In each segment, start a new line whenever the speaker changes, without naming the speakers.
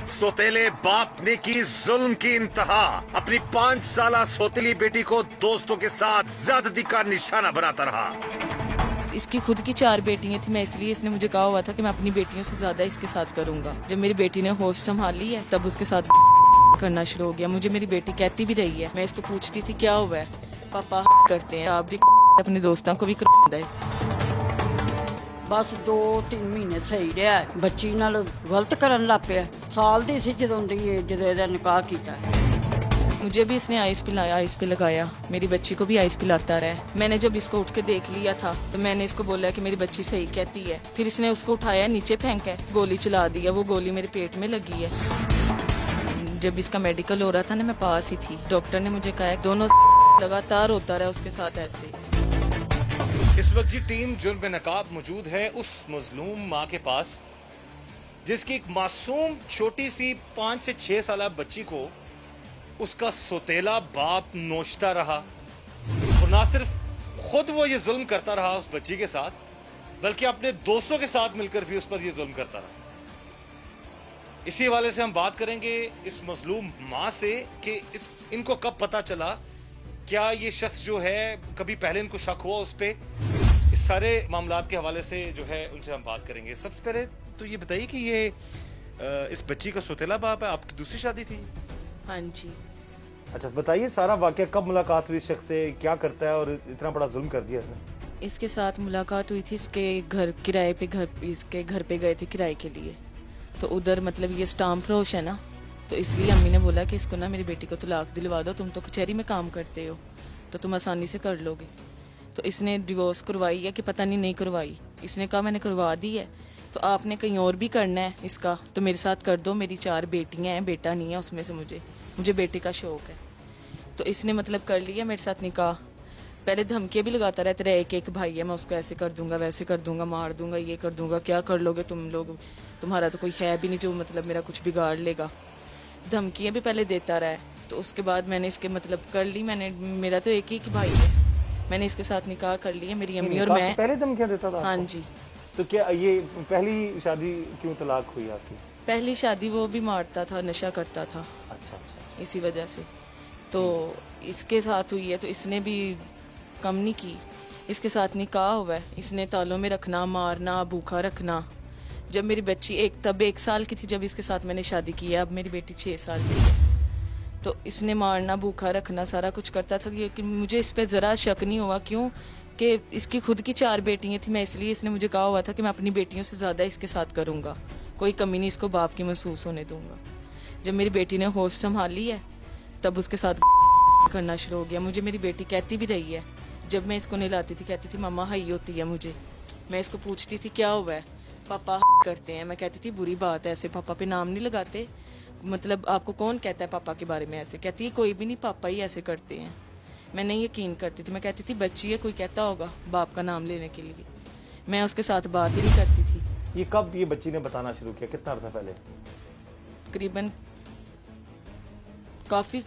सोतेले बाप ने की जुल्म की इंतहा, अपनी 5 साला सोतेली बेटी को दोस्तों के साथ ज्यादती का निशाना बनाता रहा।
इसकी खुद की 4 बेटियां थी, मैं इसलिए इसने मुझे कहा हुआ था कि मैं अपनी बेटियों से ज्यादा इसके साथ करूंगा। जब मेरी बेटी ने होश संभाली है तब उसके साथ करना शुरू हो गया। मुझे मेरी बेटी कहती भी रही है, मैं इसको पूछती थी क्या हुआ है, पापा करते हैं, आप भी अपने दोस्तों को भी करवांदा है।
बस 2-3 महीने सही रहा, ਬੱਚੀ ਨਾਲ ਗਲਤ ਕਰਨ ਲੱਗ ਪਿਆ। ਸਾਲ ਦੀ ਸੀ ਜਦੋਂ ਇਹਦਾ ਨਿਕਾਹ ਕੀਤਾ।
मुझे भी इसने आइस पे लगाया, मेरी बच्ची को भी आइस पिलाता रहा। मैंने जब इसको उठ के देख लिया था तो मैंने इसको बोला कि मेरी बच्ची सही कहती है। फिर इसने उसको उठाया, नीचे फेंका, गोली चला दिया। वो गोली मेरे पेट में लगी है। जब इसका मेडिकल हो रहा था ना, मैं पास ही थी। डॉक्टर ने मुझे कहा दोनों लगातार होता रहा उसके साथ ऐसे।
इस वक्त जी टीम जुर्म में नकाब मौजूद है उस मजलूम माँ के पास जिसकी एक मासूम छोटी सी 5 से 6 साल बच्ची को उसका सोतेला बाप नोचता रहा। और ना सिर्फ खुद वो ये जुल्म करता रहा उस बच्ची के साथ, बल्कि अपने दोस्तों के साथ मिलकर भी उस पर ये जुल्म करता रहा। इसी हवाले से हम बात करेंगे इस मजलूम माँ से कि इनको कब पता चला, क्या ये शख्स जो है कभी पहले इनको शक हुआ उस पे। इस सारे मामलात के हवाले से जो है उनसे हम बात करेंगे। सबसे पहले तो ये बताइए कि ये इस बच्ची का सोतेला बाप है, आपकी दूसरी शादी थी?
हाँ जी।
अच्छा बताइए सारा वाकया, कब मुलाकात हुई शख्स से, क्या करता है और इतना बड़ा जुल्म कर दिया इसने?
इसके साथ मुलाकात हुई थी, इसके घर किराए पे इसके घर पे गए थे किराए के लिए। तो उधर मतलब ये स्टाम्प फरोश है ना, तो इसलिए अम्मी ने बोला कि इसको ना मेरी बेटी को तलाक दिलवा दो, तुम तो कचहरी में काम करते हो तो तुम आसानी से कर लोगे। तो इसने डिवोर्स करवाई है कि पता नहीं करवाई। इसने कहा मैंने करवा दी है, तो आपने कहीं और भी करना है इसका तो मेरे साथ कर दो। मेरी 4 बेटियां हैं, बेटा नहीं है उसमें से। मुझे बेटे का शौक है। तो इसने मतलब कर लिया मेरे साथ निकाह। पहले धमकियाँ भी लगाता रहा, तेरा एक भाई है, मैं उसको ऐसे कर दूंगा, वैसे कर दूंगा, मार दूंगा, ये कर दूंगा, क्या कर लोगे तुम लोग, तुम्हारा तो कोई है भी नहीं जो मतलब मेरा कुछ बिगाड़ लेगा। धमकियाँ भी पहले देता रहा है। तो उसके बाद मैंने इसके मतलब कर ली। मेरा तो एक ही भाई है, मैंने इसके साथ निकाह कर लिया। मेरी अम्मी और मैं।
पहले धमकियां देता था?
हाँ जी।
तो क्या ये पहली शादी क्यों तलाक हुई आपकी?
पहली शादी वो भी मारता था, नशा करता था।
अच्छा अच्छा।
इसी वजह से तो इसके साथ हुई है। तो इसने भी कम नहीं की, इसके साथ निकाह हुआ है। इसने तालों में रखना, मारना, भूखा रखना। जब मेरी बच्ची तब 1 साल की थी जब इसके साथ मैंने शादी की है। अब मेरी बेटी 6 साल की है। तो इसने मारना, भूखा रखना, सारा कुछ करता था। कि मुझे इस पे ज़रा शक नहीं हुआ, क्यों कि इसकी खुद की 4 बेटियां थी। मैं इसलिए इसने मुझे कहा हुआ था कि मैं अपनी बेटियों से ज़्यादा इसके साथ करूँगा, कोई कमी नहीं इसको बाप की महसूस होने दूंगा। जब मेरी बेटी ने होश संभाली है तब उसके साथ करना शुरू हो गया। मुझे मेरी बेटी कहती भी रही है, जब मैं इसको नहलाती थी कहती थी मम्मा हाई होती है मुझे। मैं इसको पूछती थी क्या हुआ है, पापा करते हैं। मैं कहती थी बुरी बात है, ऐसे पापा पे नाम नहीं लगाते, मतलब आपको कौन कहता है पापा के बारे में ऐसे। कहती है कोई भी नहीं, पापा ही ऐसे करते हैं। मैं नहीं यकीन करती थी। मैं कहती थी बच्ची है, कोई कहता होगा बाप का नाम लेने के लिए। मैं उसके साथ बात ही नहीं करती थी।
ये कब ये बच्ची ने बताना शुरू किया, कितना अर्सा पहले?
तकरीबन काफी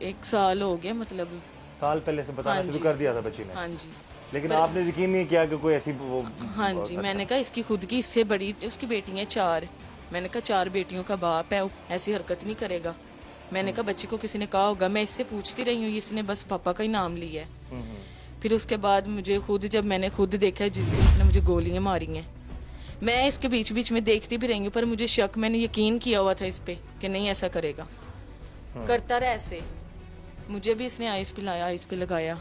1 साल हो गया, मतलब
साल पहले से बताना शुरू कर दिया था बच्ची ने?
हाँ जी।
लेकिन आपने यकीन नहीं किया कि कोई ऐसी वो?
हाँ जी। मैंने कहा इसकी खुद की इससे बड़ी, उसकी बेटियां 4। मैंने कहा 4 बेटियों का बाप है, ऐसी हरकत नहीं करेगा। मैंने कहा बच्ची को किसी ने कहा होगा। मैं इससे पूछती रही हूँ, इसने बस पापा का ही नाम लिया है। फिर उसके बाद मुझे जब मैंने खुद देखा जिस दिन इसने मुझे गोलियां मारी हैं, मैं इसके बीच बीच में देखती भी रही हूँ, पर मुझे शक, मैंने यकीन किया हुआ था इस पे कि नहीं ऐसा करेगा। करता रहा ऐसे। मुझे भी इसने आइस पिलाया, आइस पे लगाया,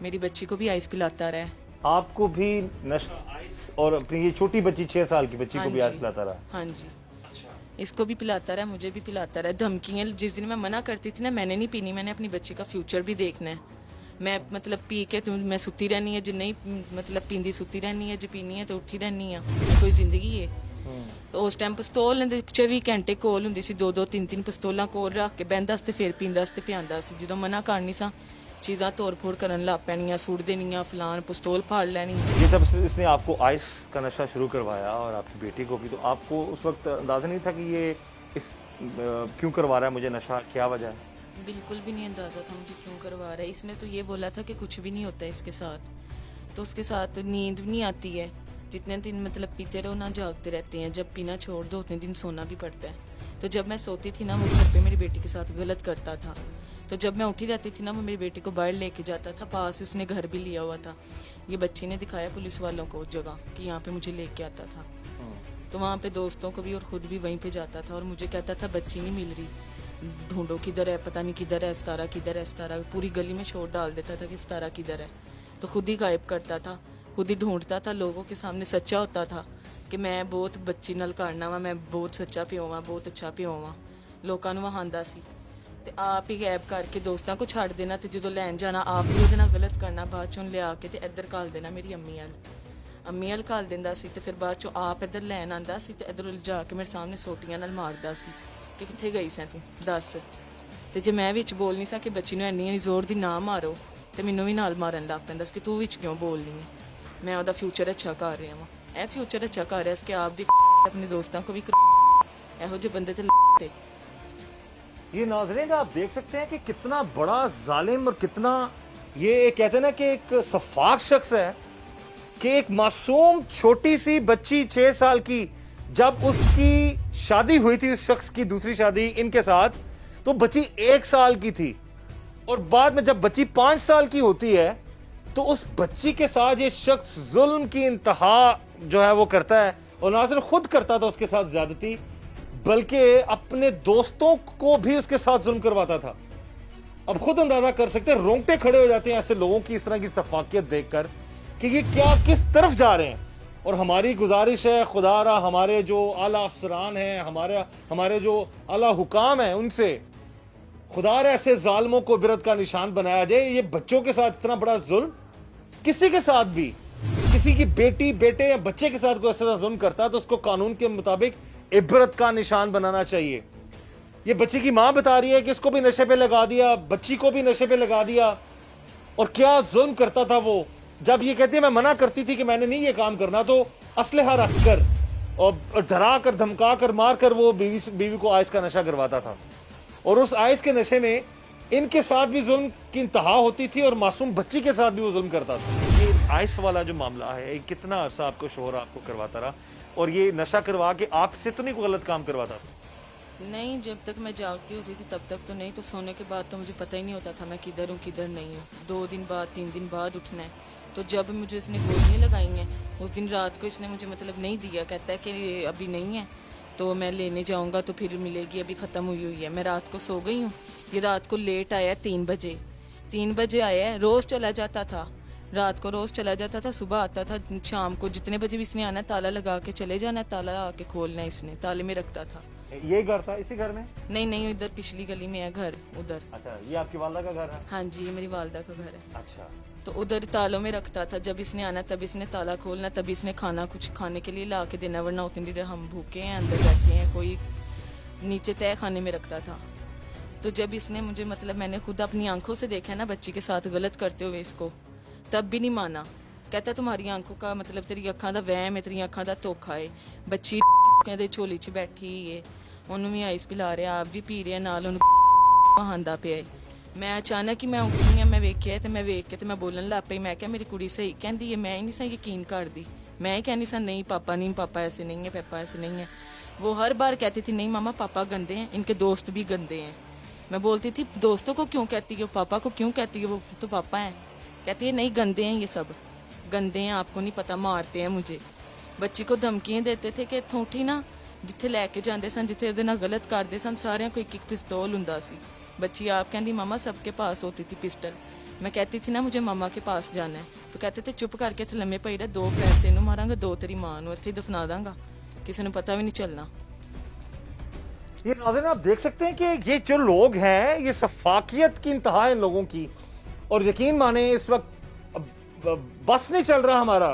मेरी बच्ची को भी आइस पिलाता रहा।
आपको भी नशा आइस, और अपनी ये छोटी बच्ची 6 साल की बच्ची को भी आइस पिलाता रहा?
हाँ जी। इसको भी पिलाता रहा, मुझे भी पिलाता रहा। धमकियाँ, जिस दिन मैं मना करती थी ना, मैंने नहीं पीनी, मैंने अपनी बच्ची का फ्यूचर भी देखना है। मैं मतलब पी के मैं सुती रहनी है, जो नहीं मतलब पींदी सुती रहनी है, जो पीनी है तो उठी रहनी है, कोई जिंदगी है। तो उस टाइम पिस्तौल लेंदे 24 घंटे कोल हुंदी सी, 2-2 3-3 पिस्तौलां कोल रख के बਹਿੰਦਾ ਸੀ, फिर पींदा ਸੀ, पियांदा ਸੀ। ਜਦੋਂ मना करनी सा चीज़ां तोड़ फोड़ करन लग पैनियां, सुट देनियां, फलान पिस्तौल फाड़ लेनी।
ये जब इसने आपको आइस का नशा शुरू करवाया और आपकी बेटी को भी, तो आपको उस वक्त अंदाजा नहीं था कि ये इस क्यों करवा रहा है मुझे नशा, क्या वजह है?
बिल्कुल भी नहीं अंदाज़ा था मुझे क्यों करवा रहा है। इसने तो ये बोला था कि कुछ भी नहीं होता है इसके साथ। तो उसके साथ नींद भी नहीं आती है, जितने दिन मतलब पीते रहो ना जागते रहते हैं। जब पीना छोड़ दो उतने दिन सोना भी पड़ता है। तो जब मैं सोती थी ना वो घर पे मेरी बेटी के साथ गलत करता था। तो जब मैं उठी रहती थी ना वो मेरी बेटी को बाहर लेके जाता था, पास उसने घर भी लिया हुआ था। ये बच्ची ने दिखाया पुलिस वालों को जगह कि यहाँ पे मुझे लेके आता था। तो वहाँ पे दोस्तों को भी और ख़ुद भी वहीं पे जाता था और मुझे कहता था बच्ची नहीं मिल रही, ढूंढो किधर है, पता नहीं किधर है, सितारा किधर है, सितारा। पूरी गली में शोर डाल देता था कि सितारा किधर है। तो खुद ही गायब करता था, खुद ही ढूंढता था, लोगों के सामने सच्चा होता था कि मैं बहुत बच्ची नाल करना वा, मैं बहुत सच्चा प्यो वा, बहुत अच्छा प्यो वा। लोगों ਨੂੰ ਵਹਾਂਦਾ ਸੀ ਤੇ ਆਪ ਹੀ ਗਾਇਬ ਕਰਕੇ ਦੋਸਤਾਂ ਕੋ ਛੱਡ ਦੇਣਾ ਤੇ ਜਦੋਂ ਲੈਣ ਜਾਣਾ ਆਪ ਹੀ ਉਹਦੇ ਨਾਲ ਗਲਤ ਕਰਨਾ, ਬਾਅਦ ਚੋਂ ਲਿਆ ਕੇ ਤੇ ਇੱਧਰ ਘੱਲ ਦੇਣਾ ਮੇਰੀ ਅੰਮੀ ਵਾਲ ਘੱਲ ਦਿੰਦਾ ਸੀ ਤੇ ਫਿਰ ਬਾਅਦ ਚੋਂ ਆਪ ਇੱਧਰ ਲੈਣ ਆਂਦਾ ਸੀ ਤੇ ਇੱਧਰੋਂ ਲਿਜਾ ਕੇ ਮੇਰੇ ਸਾਹਮਣੇ ਸੋਟੀਆਂ ਨਾਲ ਮਾਰਦਾ ਸੀ ਕਿ ਕਿੱਥੇ ਗਈ ਸੈਂ ਤੂੰ ਦੱਸ। ਤੇ ਜੇ ਮੈਂ ਵਿੱਚ ਬੋਲ ਨਹੀਂ ਸਾਂ ਕਿ ਬੱਚੀ ਨੂੰ ਇੰਨੀ ਜ਼ੋਰ ਦੀ ਨਾ ਮਾਰੋ ਤੇ ਮੈਨੂੰ ਵੀ ਨਾਲ ਮਾਰਨ ਲੱਗ ਪੈਂਦਾ ਸੀ ਕਿ ਤੂੰ ਵਿੱਚ ਕਿਉਂ ਬੋਲਨੀ ਹੈ, ਮੈਂ ਉਹਦਾ ਫਿਊਚਰ ਅੱਛਾ ਕਰ ਰਿਹਾ ਵਾਂ। ਇਹ ਫਿਊਚਰ ਅੱਛਾ ਕਰ ਰਿਹਾ ਸੀ ਕਿ ਆਪ ਵੀ ਆਪਣੇ ਦੋਸਤਾਂ ਕੋ ਵੀ ਇਹੋ ਜਿਹੇ ਬੰਦੇ ਤੇ
ये नाज़रीन आप देख सकते हैं कि कितना बड़ा जालिम और कितना ये कहते हैं ना कि एक सफाक शख्स है कि एक मासूम छोटी सी बच्ची 6 साल की, जब उसकी शादी हुई थी उस शख्स की दूसरी शादी इनके साथ, तो बच्ची 1 साल की थी और बाद में जब बच्ची 5 साल की होती है तो उस बच्ची के साथ ये शख्स जुल्म की इंतहा जो है वो करता है और ना सिर्फ खुद करता था उसके साथ ज्यादती, बल्कि अपने दोस्तों को भी उसके साथ जुल्म करवाता था। अब खुद अंदाजा कर सकते हैं, रोंगटे खड़े हो जाते हैं ऐसे लोगों की इस तरह की सफाकियत देखकर कि ये क्या किस तरफ जा रहे हैं। और हमारी गुजारिश है खुदारा हमारे जो आला अफसरान हैं, हमारे जो आला हुकाम हैं, उनसे खुदारा ऐसे जालिमों को इबरत का निशान बनाया जाए। ये बच्चों के साथ इतना बड़ा जुल्म, किसी के साथ भी, किसी की बेटी बेटे या बच्चे के साथ कोई ऐसा जुल्म करता है तो उसको कानून के मुताबिक इबरत का निशान बनाना चाहिए। ये बच्ची की मां बता रही है कि इसको भी नशे पे लगा दिया, बच्ची को भी नशे पे लगा दिया। और क्या जुल्म करता था वो, जब ये कहती है मैं मना करती थी कि मैंने नहीं ये काम करना, तो असलहा रखकर और डरा कर धमका कर मार कर वो बीवी को आइस का नशा करवाता था। और उस आइस के नशे में इनके साथ भी जुल्म की इंतहा होती थी और मासूम बच्ची के साथ भी वो जुल्म करता था। ये आइस वाला जो मामला है, कितना अरसा आपको शोहर आपको करवाता रहा और ये नशा करवा के आपसे तो नहीं कोई गलत काम करवाता था?
नहीं, जब तक मैं जागती होती थी तब तक तो नहीं, तो सोने के बाद तो मुझे पता ही नहीं होता था मैं किधर हूँ किधर नहीं हूँ। 2 दिन बाद 3 दिन बाद उठना है। तो जब मुझे इसने गोलियाँ लगाई हैं उस दिन रात को इसने मुझे मतलब नहीं दिया, कहता है कि अभी नहीं है तो मैं लेने जाऊँगा तो फिर मिलेगी, अभी ख़त्म हुई है। मैं रात को सो गई हूँ, ये रात को लेट आया 3 बजे आया है। रोज़ चला जाता था, रात को रोज़ चला जाता था, सुबह आता था, शाम को जितने बजे भी इसने आना है ताला लगा के चले जाना, ताला आके खोलना है इसने, ताले में रखता था।
ये घर था इसी घर में?
नहीं, इधर पिछली गली में है घर, उधर।
अच्छा, ये आपकी वालदा का घर है?
हाँ जी, ये मेरी वालदा का घर है।
अच्छा।
तो उधर तालों में रखता था, जब इसने आना तब इसने ताला खोलना, तब इसने खाना कुछ खाने के लिए ला के देना, वरना उतनी देर हम भूखे हैं अंदर बैठे हैं, कोई नीचे तय खाने में रखता था। तो जब इसने मुझे मतलब मैंने खुद अपनी आंखों से देखा ना बच्ची के साथ गलत करते हुए इसको, तब भी नहीं माना। कहता तुम्हारी आंखों का मतलब तेरी अखां दा वहम है, तेरी अखां दा धोखा है। बच्ची कहते झोली च बैठी है, ਉਹਨੂੰ ਵੀ ਆਈਸ ਪਿਲਾ ਰਿਹਾ, ਆਪ ਵੀ ਪੀ ਰਿਹਾ, ਨਾਲ ਉਹਨੂੰ ਵਹਾਂਦਾ ਪਿਆ ਹੈ। ਮੈਂ ਅਚਾਨਕ ਹੀ ਮੈਂ ਉੱਠੀ ਹਾਂ, ਮੈਂ ਵੇਖਿਆ ਤੇ ਮੈਂ ਵੇਖ ਕੇ ਤੇ ਮੈਂ ਬੋਲਣ ਲੱਗ ਪਈ। ਮੈਂ ਕਿਹਾ ਮੇਰੀ ਕੁੜੀ ਸਹੀ ਕਹਿੰਦੀ ਹੈ, ਮੈਂ ਹੀ ਨਹੀਂ ਸਹੀ ਯਕੀਨ ਕਰਦੀ। मैं ही कहनी सा नहीं पापा ऐसे नहीं है, पापा ऐसे नहीं है। वो हर बार कहती थी नहीं मामा पापा गंदे हैं, इनके दोस्त भी गंदे हैं। मैं बोलती थी दोस्तों को क्यों कहती है, पापा को क्यों कहती है, वो तो पापा हैं। कहती है नहीं गंदे हैं, ये सब गंदे हैं, आपको नहीं पता, मारते हैं मुझे। बच्ची को धमकियाँ देते थे कि इत्थों उठी ना, जिथे लैके जाते सन, जिथे ਉਹਦੇ ਨਾਲ गलत करते सन, सारे को एक पिस्तौल हुंदा सी। बच्ची आप कहती मामा सबके पास होती थी पिस्टल। मैं कहती थी ना मुझे मामा के पास जाना है, तो कहते थे चुप करके इत्थे लम्मे पई रह, 2 फैर तेनू मारांगा, 2 तेरी मां नू इत्थे दफना दांगा, किसी ने पता भी नहीं चलना।
ये नाज़रीन आप देख सकते हैं कि ये जो लोग हैं, ये सफाकियत की इंतहा है इन लोगों की। और यकीन माने इस वक्त बस नहीं चल रहा हमारा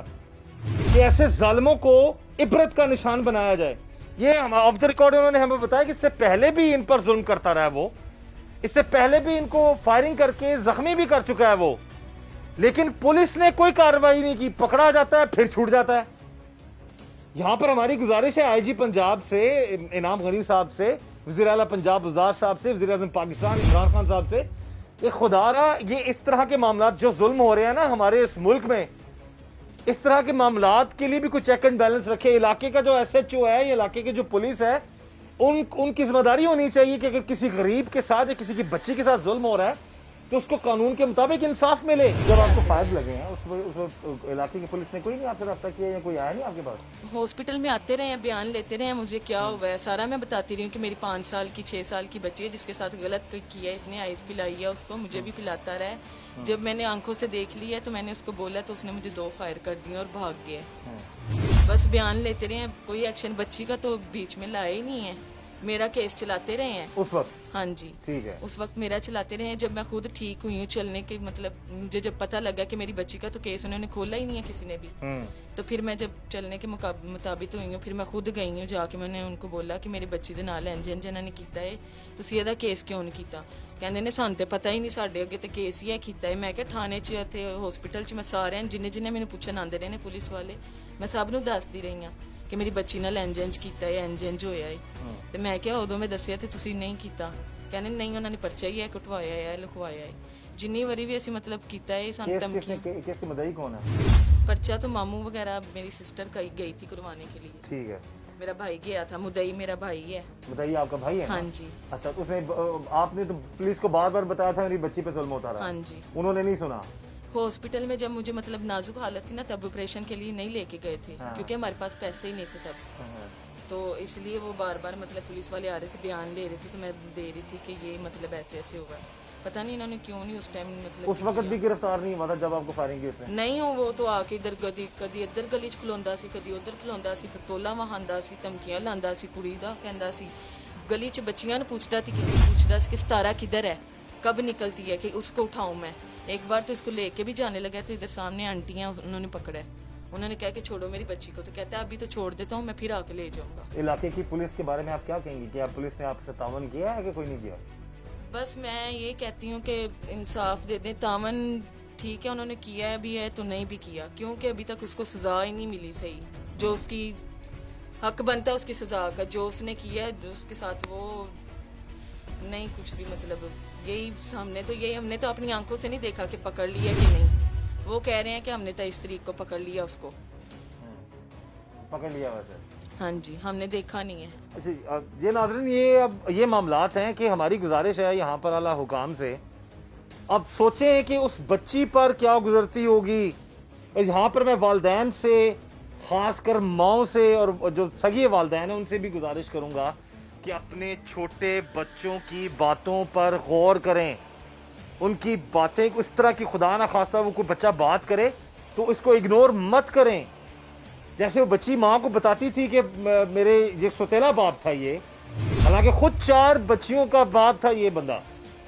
कि ऐसे जालिमों को इबरत का निशान बनाया जाए। ये ऑफ द रिकॉर्ड उन्होंने हमें बताया कि इससे पहले भी इन पर जुल्म करता रहा है वो, इससे पहले भी इनको फायरिंग करके जख्मी भी कर चुका है वो, लेकिन पुलिस ने कोई कार्रवाई नहीं की। पकड़ा जाता है फिर छूट जाता है। यहां पर हमारी गुजारिश है आईजी पंजाब से, इनाम गनी साहब से, वज़ीर आला पंजाब वज़ार साहब से, वज़ीर आज़म पाकिस्तान इमरान खान साहब से, ये खुदारा ये इस तरह के मामला जो जुल्म हो रहे हैं ना हमारे इस मुल्क में, इस तरह के मामलात के लिए भी कुछ चेक एंड बैलेंस रखे। इलाके का जो SHO है, ये इलाके की जो पुलिस है, उनकी जिम्मेदारी होनी चाहिए कि अगर किसी गरीब के साथ या किसी की बच्ची के साथ जुल्म हो रहा है तो उसको कानून के मुताबिक इंसाफ मिले। जब आपको फायर लगे हैं उस इलाके की पुलिस ने कोई नहीं आपसे रब्ता किया या कोई आया नहीं आपके पास?
हॉस्पिटल में आते रहे हैं, बयान लेते रहे हैं, मुझे क्या हुआ है सारा मैं बताती रही हूँ कि मेरी 5 साल की 6 साल की बच्ची है जिसके साथ गलत किया है, इसने आइस पिलाई है उसको, मुझे भी पिलाता रहा है। जब मैंने आंखों से देख लिया तो मैंने उसको बोला तो उसने मुझे 2 फायर कर दिए और भाग गया। बस बयान लेते रहे हैं, कोई एक्शन बच्ची का तो बीच में लाया ही नहीं है। मेरा केस चलाते रहे हैं
उस वक्त?
हाँ जी,
ठीक है।
उस वक्त मेरा चलाते रहे हैं। जब मैं खुद ठीक हुई हूँ चलने के, मतलब मुझे जब पता लगा कि मेरी बच्ची का तो केस उन्होंने खोला ही नहीं है किसी ने भी, तो फिर मैं जब चलने के मुताबिक हुई हूँ फिर मैं खुद गई हूँ जाके मैंने उनको बोला कि मेरी बच्ची दे नाल इंज इंज इन्होंने कीता है, ਤੁਸੀਂ ਇਹਦਾ ਕੇਸ ਕਿਉਂ ਨਹੀਂ ਕੀਤਾ? ਕਹਿੰਦੇ ਨੇ ਸਾਨੂੰ ਤੇ ਪਤਾ ਹੀ ਨਹੀਂ, ਸਾਡੇ ਅੱਗੇ ਤੇ ਕੇਸ ਹੀ ਹੈ ਕੀਤਾ ਹੈ। ਮੈਂ ਕਿਹਾ ਥਾਣੇ 'ਚ ਤੇ ਹਸਪੀਟਲ 'ਚ ਮੈਂ ਸਾਰਿਆਂ ਜਿੰਨੇ ਜਿੰਨੇ ਮੈਨੂੰ ਪੁੱਛਣ ਆਉਂਦੇ ਰਹੇ ਨੇ ਪੁਲਿਸ ਵਾਲੇ, ਮੈਂ ਸਭ ਨੂੰ ਦੱਸਦੀ ਰਹੀ ਹਾਂ ਕਿ ਮੇਰੀ ਬੱਚੀ ਨਾਲ ਇੰਜ ਇੰਜ ਕੀਤਾ ਹੈ, ਇੰਜ ਇੰਜ ਹੋਇਆ ਹੈ। ਤੇ ਮੈਂ ਕਿਹਾ ਉਦੋਂ ਮੈਂ ਦੱਸਿਆ ਤੇ ਤੁਸੀਂ ਨਹੀਂ ਕੀਤਾ। ਕਹਿੰਦੇ ਨਹੀਂ ਉਹਨਾਂ ਨੇ ਪਰਚਾ ਹੀ ਹੈ ਕਟਵਾਇਆ ਹੈ ਲਿਖਵਾਇਆ ਹੈ। ਜਿੰਨੀ ਵਾਰੀ ਵੀ ਅਸੀਂ ਮਤਲਬ ਕੀਤਾ ਹੈ ਸਾਨੂੰ ਧਮਕੀ।
केस के मदई कौन है?
पर्चा तो मामू वगैरह मेरी सिस्टर का गई थी करवाने के लिए।
ठीक है।
मेरा भाई गया था, मुदई मेरा भाई है।
बताइए, आपका भाई है?
हाँ जी।
अच्छा, उसने आपने तो पुलिस को बार बार बताया था मेरी बच्ची पे जुल्म होता रहा।
हाँ जी।
उन्होंने नहीं सुना?
हॉस्पिटल में जब मुझे मतलब नाजुक हालत थी ना तब ऑपरेशन के लिए नहीं लेके गए थे क्योंकि हमारे पास पैसे ही नहीं थे तब, तो इसलिए वो बार बार मतलब पुलिस वाले आ रहे थे बयान ले रहे थे तो मैं दे रही थी कि ये मतलब ऐसे ऐसे हुआ। पता नहीं इन्होंने क्यों नहीं उस टाइम मतलब
उस वक्त भी गिरफ्तार नहीं हुआ था जब आपको फायरिंग की उसने?
नहीं हो, वो तो आके इधर कदी इधर गली च खलोंदा सी, कदी उधर खलोंदा सी, पिस्तौलां वहांदा सी, धमकियां लांदा सी, कुड़ी दा कहंदा सी। गली च बच्चियां नूं पूछदा सी कि सितारा किधर है, कब निकलती है कि उसको उठाऊं मैं। एक बार तो इसको लेके भी जाने लगा तो इधर सामने आंटी हैं उन्होंने पकड़ा है, उन्होंने कहा कि छोड़ो मेरी बच्ची को, तो कहता है अभी तो छोड़ देता हूँ मैं फिर आके ले जाऊंगा।
इलाके की पुलिस के बारे में आप क्या कहेंगी कि आप पुलिस ने आपसे तावन किया है कि कोई नहीं किया?
बस मैं ये कहती हूँ कि इंसाफ दे दें। तावन ठीक है उन्होंने किया है भी है तो नहीं भी किया, क्योंकि अभी तक उसको सजा ही नहीं मिली सही, जो उसकी हक बनता है उसकी सजा का। जो उसने किया है जो उसके साथ वो नहीं कुछ भी मतलब यही हमने तो अपनी आंखों से नहीं देखा कि पकड़ लिया कि नहीं। वो कह रहे हैं कि हमने 23 तारीख को पकड़ लिया उसको।
पकड़ लिया वैसे?
हाँ जी, हमने देखा नहीं है।
अच्छा, ये नाज़रीन, ये अब ये मामलात हैं कि हमारी गुजारिश है यहाँ पर आला हुकाम से, अब सोचें कि उस बच्ची पर क्या गुजरती होगी। और यहाँ पर मैं वालदैन से, ख़ासकर माओ से और जो सगी वालदैन हैं उनसे भी गुजारिश करूँगा कि अपने छोटे बच्चों की बातों पर गौर करें। उनकी बातें इस तरह की, खुदा ना खास्ता वो कोई बच्चा बात करे तो इसको इग्नोर मत करें। जैसे वो बच्ची माँ को बताती थी कि मेरे ये सौतेला बाप था ये, हालांकि खुद 4 बच्चियों का बाप था ये बंदा।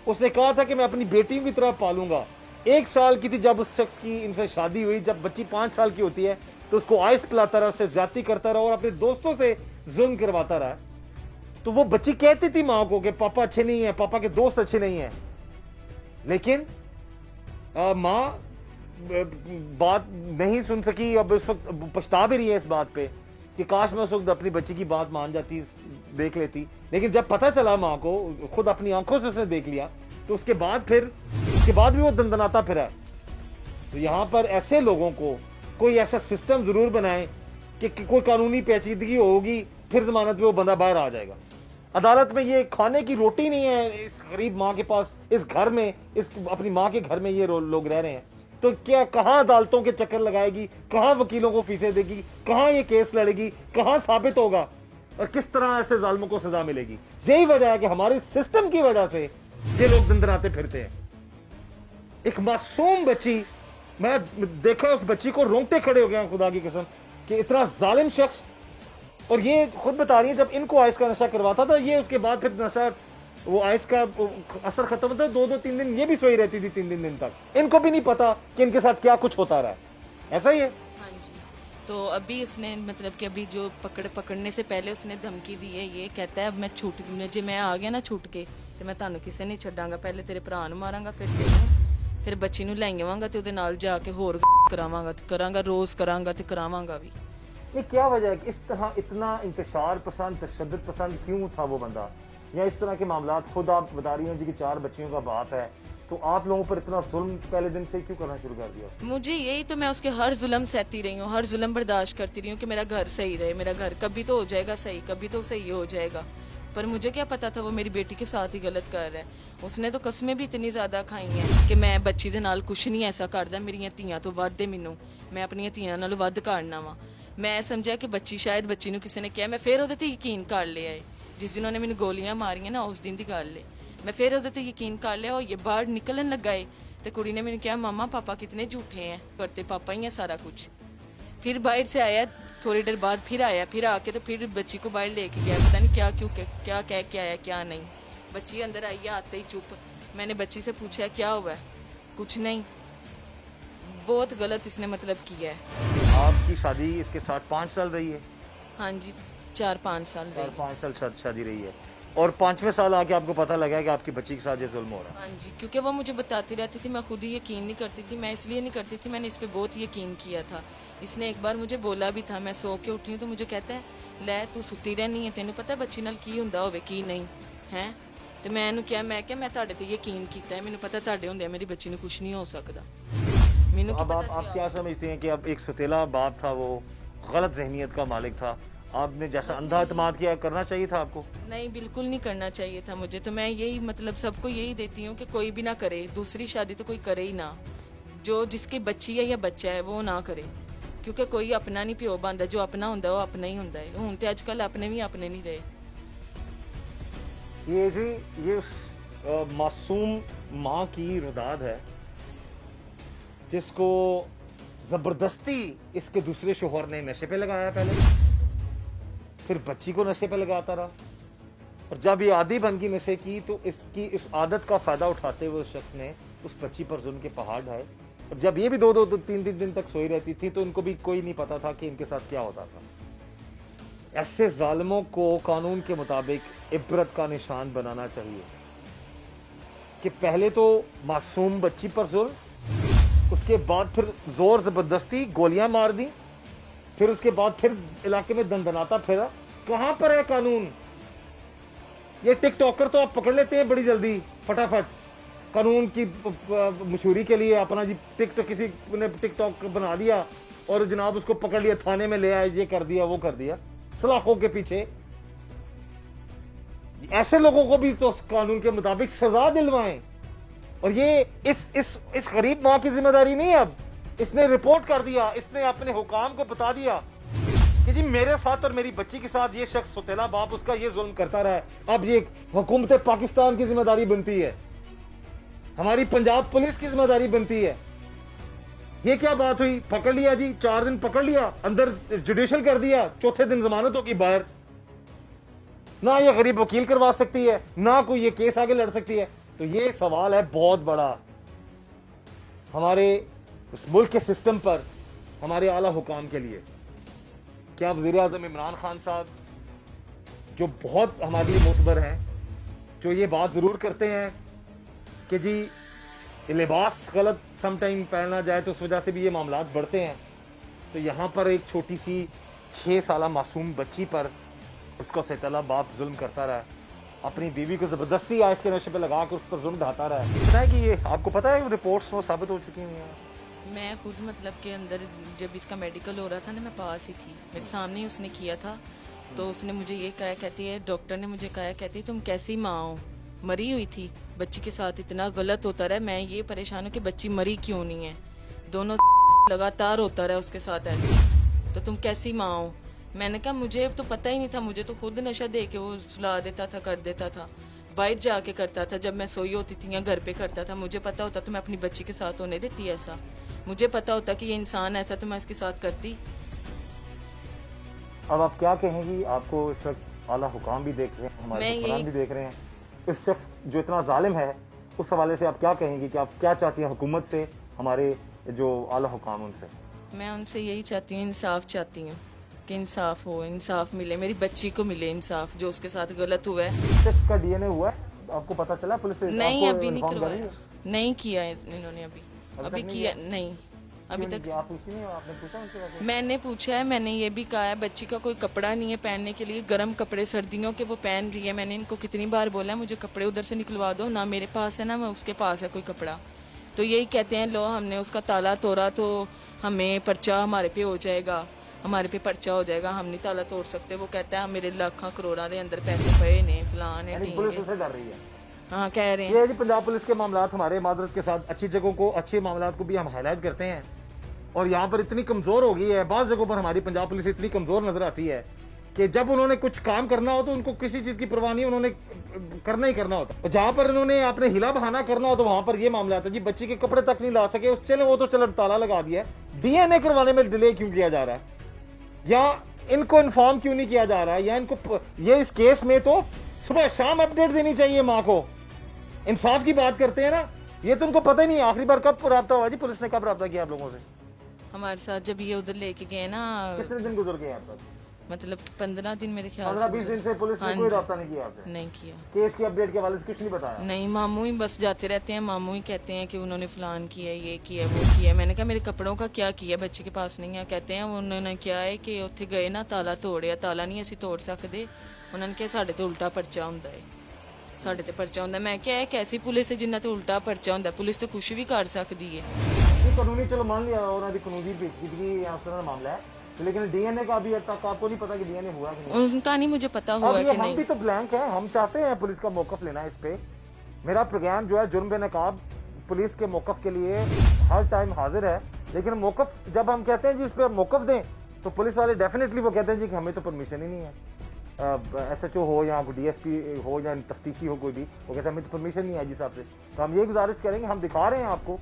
उसने कहा था कि मैं अपनी बेटी की तरह पालूंगा। 1 साल की थी जब उस शख्स की इनसे शादी हुई। जब बच्ची 5 साल की होती है तो उसको आइस पिलाता रहा, उससे ज्यादती करता रहा और अपने दोस्तों से जुल्म करवाता रहा। तो वो बच्ची कहती थी माँ को कि पापा अच्छे नहीं है, पापा के दोस्त अच्छे नहीं है, लेकिन माँ बात नहीं सुन सकी। अब इस वक्त पछता भी रही है इस बात पे कि काश मैं उस वक्त अपनी बच्ची की बात मान जाती, देख लेती। लेकिन जब पता चला माँ को, खुद अपनी आंखों से उसने देख लिया, तो उसके बाद भी वो दंदनाता फिरा। तो यहाँ पर ऐसे लोगों को कोई ऐसा सिस्टम जरूर बनाए कि कोई कानूनी पेचीदगी होगी, फिर जमानत में वो बंदा बाहर आ जाएगा। अदालत में ये खाने की रोटी नहीं है इस गरीब माँ के पास, इस घर में, इस अपनी माँ के घर में ये लोग रह रहे हैं। तो क्या कहाँ अदालतों के चक्कर लगाएगी, कहाँ वकीलों को फीसें देगी, कहाँ ये केस लड़ेगी, कहाँ साबित होगा और किस तरह ऐसे जालिमों को सजा मिलेगी? यही वजह है कि हमारे सिस्टम की वजह से ये लोग दंदनाते फिरते हैं। एक मासूम बच्ची, मैं देखा उस बच्ची को, रोंगटे खड़े हो गए खुदा की कसम कि इतना जालिम शख्स। और ये खुद बता रही है जब इनको आइस का नशा करवाता था ये, उसके बाद फिर नशा, वो आइस का असर खत्म होता, 2-3 दिन ये भी सोई रहती थी, 3 दिन तक। इनको भी नहीं पता कि इनके साथ क्या कुछ होता रहा है। ऐसा ही है।
हाँ जी। तो अभी उसने मतलब कि अभी जो पकड़ने से पहले उसने धमकी दी है, ये कहता है अब मैं जे मैं आ गया ना छुट के तो मैं ਤੁਹਾਨੂੰ ਕਿਸੇ ਨਹੀਂ ਛੱਡਾਂਗਾ, ਪਹਿਲੇ ਤੇਰੇ ਭਰਾ ਨੂੰ ਮਾਰਾਂਗਾ, ਫਿਰ ਬੱਚੀ ਨੂੰ ਲੈ ਆਵਾਂਗਾ ਤੇ ਉਹਦੇ ਨਾਲ ਜਾ ਕੇ ਹੋਰ ਕਰਾਵਾਂਗਾ ਤੇ ਕਰਾਂਗਾ, ਰੋਜ਼ ਕਰਾਂਗਾ ਤੇ ਕਰਾਵਾਂਗਾ भी।
ये क्या वजह है कि इस तरह इतना इंतशार पसंद, तशद्दुद पसंद क्यों था वो बंदा? या इस तरह के मामलात, खुद आप बता रही हैं जी कि 4 बच्चियों का बाप है, तो आप लोगों पर इतना जुल्म पहले दिन से क्यों करना शुरू कर दिया?
मुझे यही तो, मैं उसके हर जुल्म सहती रही हूँ, हर जुल्म बर्दाश्त करती रही हूँ कि मेरा घर सही रहे, मेरा घर कभी तो हो जाएगा सही, कभी तो सही हो जाएगा। पर मुझे क्या पता था वो मेरी बेटी के साथ ही गलत कर रहा है। उसने तो कस्में भी इतनी ज़्यादा खाई हैं कि मैं बच्ची दे नाल कुछ नहीं ऐसा करदा, मेरियां ਧੀਆਂ ਤੋਂ ਵੱਧ ਮੈਨੂੰ, मैं अपनी ਧੀਆਂ ਨਾਲੋਂ ਵੱਧ ਕਰਨਾ ਵਾ। मैं समझा कि बच्ची शायद बच्ची ਨੂੰ ਕਿਸੇ ਨੇ ਕਿਹਾ, मैं फिर ਉਹਦੇ ਤੇ ਯਕੀਨ ਕਰ ਲਿਆ ਹੈ। जिस दिन ਉਹਨੇ ਮੈਨੂੰ ਗੋਲੀਆਂ ਮਾਰੀਆਂ ਨਾ ਉਸ ਦਿਨ ਦੀ ਗੱਲ ਹੈ, मैं फिर ਉਹਦੇ ਤੇ ਯਕੀਨ ਕਰ ਲਿਆ। ਉਹ ਇਹ ਬਾਹਰ ਨਿਕਲਣ ਲੱਗਾ ਏ ਤੇ ਕੁੜੀ ਨੇ ਮੈਨੂੰ ਕਿਹਾ मम्मा पापा कितने झूठे हैं, करते पापा ही है सारा कुछ। फिर बाहर से आया, थोड़ी देर बाद फिर आया, फिर आके तो फिर बच्ची को बाहर लेके गया, पता नहीं क्या क्यों क्या कह के आया क्या नहीं। बच्ची अंदर आई है, आते ही चुप। मैंने बच्ची से पूछा क्या हुआ है, कुछ नहीं। बहुत गलत इसने मतलब किया है।
आपकी शादी इसके साथ 5 साल रही है?
हाँ जी, 4-5 साल रही।
4-5 साल शादी रही है, और 5वें साल आके आपको पता लगा कि आपकी बच्ची के साथ ये जुल्म हो रहा है?
हाँ जी, क्योंकि वो मुझे बताती रहती थी, मैं खुद ही यकीन नहीं करती थी। मैं इसलिए नहीं करती थी, मैंने इस पर बहुत यकीन किया था। इसने एक बार मुझे बोला भी था, मैं सो के उठी हूँ तो मुझे कहता है लै तू सुती रहनी है, तेन पता बच्ची नाल की हुंदा होवे की नहीं है। तो मैं इहनूं क्या, मैं क्या मैं तुहाडे ते यकीन कीता है, मैनूं पता तुहाडे हुंदे मेरी बच्ची नूं कुछ नहीं हो सकदा। मैनूं की
अब
पता
आप क्या समझते हैं कि अब एक सतीला बाप था, वो गलत जहनीत का मालिक था, आपने जैसा अंधा एतमाद किया करना चाहिए था आपको?
नहीं, बिल्कुल नहीं करना चाहिए था मुझे। तो मैं यही मतलब सबको यही देती हूँ कि कोई भी ना करे दूसरी शादी, तो कोई करे ही ना। जो जिसकी बच्ची है या बच्चा है वो ना करे, क्योंकि कोई अपना नहीं प्यो बनता, जो अपना होंदा वो अपना ही होंदा है। हुण ते अजकल अपने भी अपने नहीं रहे।
ये जी ये उस मासूम माँ की रुदाद है जिसको जबरदस्ती इसके दूसरे शोहर ने नशे पे लगाया, पहले फिर बच्ची को नशे पे लगाता रहा, और जब ये आदी बन गई नशे की तो इसकी इस आदत का फायदा उठाते हुए उस शख्स ने उस बच्ची पर जुल्म के पहाड़ ढाए। और जब ये भी 2-3 दिन तक सोई रहती थी तो उनको भी कोई नहीं पता था कि इनके साथ क्या होता था। ऐसे जालिमों को कानून के मुताबिक इबरत का निशान बनाना चाहिए कि पहले तो मासूम बच्ची पर जुल्म, उसके बाद फिर जोर जबरदस्ती गोलियां मार दी, फिर उसके बाद फिर इलाके में दंदनाता फिरा। कहां पर है कानून? ये टिकटॉकर तो आप पकड़ लेते हैं बड़ी जल्दी फटाफट, कानून की मशहूरी के लिए अपना जी टिकटॉक, किसी ने टिकटॉक बना दिया और जनाब उसको पकड़ लिया, थाने में ले आए, ये कर दिया वो कर दिया, सलाखों के पीछे। ऐसे लोगों को भी तो कानून के मुताबिक सजा दिलवाएं। और ये इस गरीब माँ की जिम्मेदारी नहीं है। अब इसने रिपोर्ट कर दिया, इसने अपने हुकाम को बता दिया कि जी मेरे साथ और मेरी बच्ची के साथ ये शख्स सौतेला बाप उसका ये जुल्म करता रहा है। अब ये हुकूमत पाकिस्तान की जिम्मेदारी बनती है, हमारी पंजाब पुलिस की जिम्मेदारी बनती है। ये क्या बात हुई? पकड़ लिया जी, 4 दिन पकड़ लिया, अंदर जुडिशल कर दिया, चौथे दिन जमानत होगी बाहर। ना ये गरीब वकील करवा सकती है, ना कोई ये केस आगे लड़ सकती है। तो ये सवाल है बहुत बड़ा हमारे उस मुल्क के सिस्टम पर, हमारे आला हुकाम के लिए। क्या वज़ीर आज़म इमरान खान साहब, जो बहुत हमारे लिए मोतबर हैं, जो ये बात ज़रूर करते हैं कि जी लिबास गलत समटाइम पहना जाए तो उस वजह से भी ये मामलात बढ़ते हैं, तो यहाँ पर एक छोटी सी 6 साला मासूम बच्ची पर उसका सैतला बाप जुल्म करता रहा, अपनी बीवी को ज़बरदस्ती आइस के नशे पे लगा कर उस पर जुल्म ढाता रहा है। पता है कि ये आपको पता है रिपोर्ट्स वो साबित हो चुकी हुई हैं।
मैं खुद मतलब के अंदर जब इसका मेडिकल हो रहा था ना, मैं पास ही थी, मेरे सामने ही उसने किया था। तो उसने मुझे ये कहा, कहती है डॉक्टर ने मुझे कहा, कहती है तुम कैसी माँ हो, मरी हुई थी, बच्ची के साथ इतना गलत होता रहा, मैं ये परेशान हूँ कि बच्ची मरी क्यों नहीं है, दोनों लगातार होता रहा उसके साथ ऐसे, तो तुम कैसी माँ हो। मैंने कहा मुझे तो पता ही नहीं था, मुझे तो खुद नशा दे के वो सुला देता था, कर देता था, बाहर जाके करता था, जब मैं सोई होती थी या घर पे करता था। मुझे पता होता तो मैं अपनी बच्ची के साथ होने देती ऐसा, मुझे पता होता कि ये इंसान ऐसा, तो मैं इसके साथ करती।
अब आप क्या कहेंगी? आपको इस वक्त आला हुकाम भी देख रहे हैं, हमारे हुक्मरान भी देख रहे हैं, इस शख्स जो इतना जालिम है उस हवाले से आप क्या कहेंगी कि आप क्या चाहती हैं हुकूमत से, हमारे जो आला हुकाम उनसे?
मैं उनसे यही चाहती हूँ, इंसाफ चाहती हूँ कि इंसाफ हो, इंसाफ मिले, मेरी बच्ची को मिले इंसाफ, जो उसके साथ गलत हुआ है।
शख्स का डीएनए हुआ है, आपको पता चला? पुलिस ने
नहीं,
आपको
अभी नहीं
इन्फॉर्म
करवाया,
करी?
नहीं किया है इन्होंने अभी किया नहीं, अभी तक।
आप पूछती नहीं हो? आपने पूछा उनसे वैसे?
मैंने पूछा है, मैंने ये भी कहा है, बच्ची का कोई कपड़ा नहीं है पहनने के लिए, गर्म कपड़े सर्दियों के वो पहन रही है। मैंने इनको कितनी बार बोला है मुझे कपड़े उधर से निकलवा दो, ना मेरे पास है ना मैं उसके पास है कोई कपड़ा। तो यही कहते हैं लो हमने उसका ताला तोड़ा तो हमें पर्चा हमारे पे हो जाएगा, हमारे पे पर्चा हो जाएगा, हम नहीं ताला तोड़ सकते। वो कहता है मेरे लाखों करोड़ा के अंदर पैसे पे ने फलान है
यानी
ठीक
पुलिस
है।
उससे डर रही है।
हाँ कह रहे हैं।
ये है जी पंजाब पुलिस के मामलात हमारे मादरत के साथ अच्छी जगहों को, अच्छे मामलात को भी हम हाईलाइट करते हैं। और यहाँ पर इतनी कमजोर हो गई है, बाज़ जगहों पर हमारी पंजाब पुलिस इतनी कमजोर नजर आती है कि जब उन्होंने कुछ काम करना हो तो उनको किसी चीज की परवाह नहीं, उन्होंने करना ही करना होता है। जहां पर उन्होंने अपने हिला बहाना करना हो तो वहां पर ये मामला आता है जी, बच्ची के कपड़े तक नहीं ला सके, चले वो तो चलो ताला लगा दिया, डीएनए करवाने में डिले क्यों किया जा रहा है, या इनको इन्फॉर्म क्यों नहीं किया जा रहा है, या इनको ये इस केस में तो सुबह शाम अपडेट देनी चाहिए माँ को। इंसाफ की बात करते हैं ना, ये तो उनको पता ही नहीं आखिरी बार कब रब्ता हुआ जी, पुलिस ने कब रब्ता किया आप लोगों से?
हमारे साथ जब ये उधर लेके गए ना,
कितने दिन गुजर गए आप तक?
मतलब 15 दिन मेरे ख्याल
15-20 दिन से पुलिस ने
हाँ
कोई
जी।
रब्ता नहीं किया आपसे?
नहीं किया।
केस की अपडेट के हवाले से कुछ नहीं बताया?
नहीं, मामू ही बस जाते रहते हैं, मामू ही कहते हैं कि उन्होंने फलान किया, ये किया, वो किया। मैंने कहा मेरे कपड़ों का क्या किया, बच्चे के पास नहीं है। कहते हैं उन्होंने क्या है कि उत्थे गए ना ताला तोड़िया, ताला नहीं ਅਸੀਂ ਤੋੜ ਸਕਦੇ। उन्होंने कहा ਸਾਡੇ ਤੇ ਉਲਟਾ ਪਰਚਾ ਹੁੰਦਾ ਹੈ, ਸਾਡੇ ਤੇ ਪਰਚਾ ਹੁੰਦਾ। ਮੈਂ ਕਿਹਾ ਇਹ ਕੈਸੀ ਪੁਲਿਸ ਹੈ ਜਿੰਨਾ ਤੇ ਉਲਟਾ ਪਰਚਾ ਹੁੰਦਾ? ਪੁਲਿਸ ਤੇ ਕੁਝ ਵੀ ਕਰ ਸਕਦੀ है।
ये कानूनी चलो मान लिया और कानूनी पेशगी यहाँ से मामला है, लेकिन डीएनए का अभी तक आपको नहीं पता कि डीएनए हुआ कि नहीं?
उनका नहीं मुझे पता
अब
हुआ
ये
कि
हम
नहीं।
भी तो ब्लैंक हैं, हम चाहते हैं पुलिस का मौकफ लेना है इस पे। मेरा प्रोग्राम जो है जुर्म बेनकाब पुलिस के मौकफ के लिए हर टाइम हाजिर है, लेकिन मौकफ जब हम कहते हैं जी इस पे मौकफ दें तो पुलिस वाले डेफिनेटली वो कहते हैं जी कि हमें तो परमिशन ही नहीं है। SHO हो या DSP हो या तफ्तीशी हो कोई भी, वो कहते हैं हमें तो परमिशन नहीं है जी साहब से। तो हम ये गुजारिश करेंगे, हम दिखा रहे हैं आपको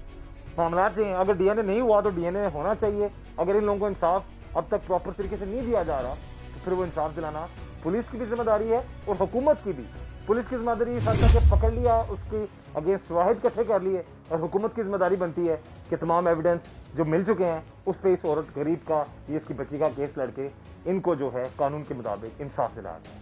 मामला चाहिए, अगर डीएनए नहीं हुआ तो डीएनए होना चाहिए। अगर इन लोगों को इंसाफ अब तक प्रॉपर तरीके से नहीं दिया जा रहा तो फिर वो इंसाफ दिलाना पुलिस की भी जिम्मेदारी है और हुकूमत की भी। पुलिस की जिम्मेदारी इस हद तक पकड़ लिया, उसकी अगेंस्ट वाहिद इकट्ठे कर लिए, और हुकूमत की जिम्मेदारी बनती है कि तमाम एविडेंस जो मिल चुके हैं उस पर इस औरत गरीब का, ये इसकी बच्ची का केस लड़के इनको जो है कानून के मुताबिक इंसाफ दिलाया जाए।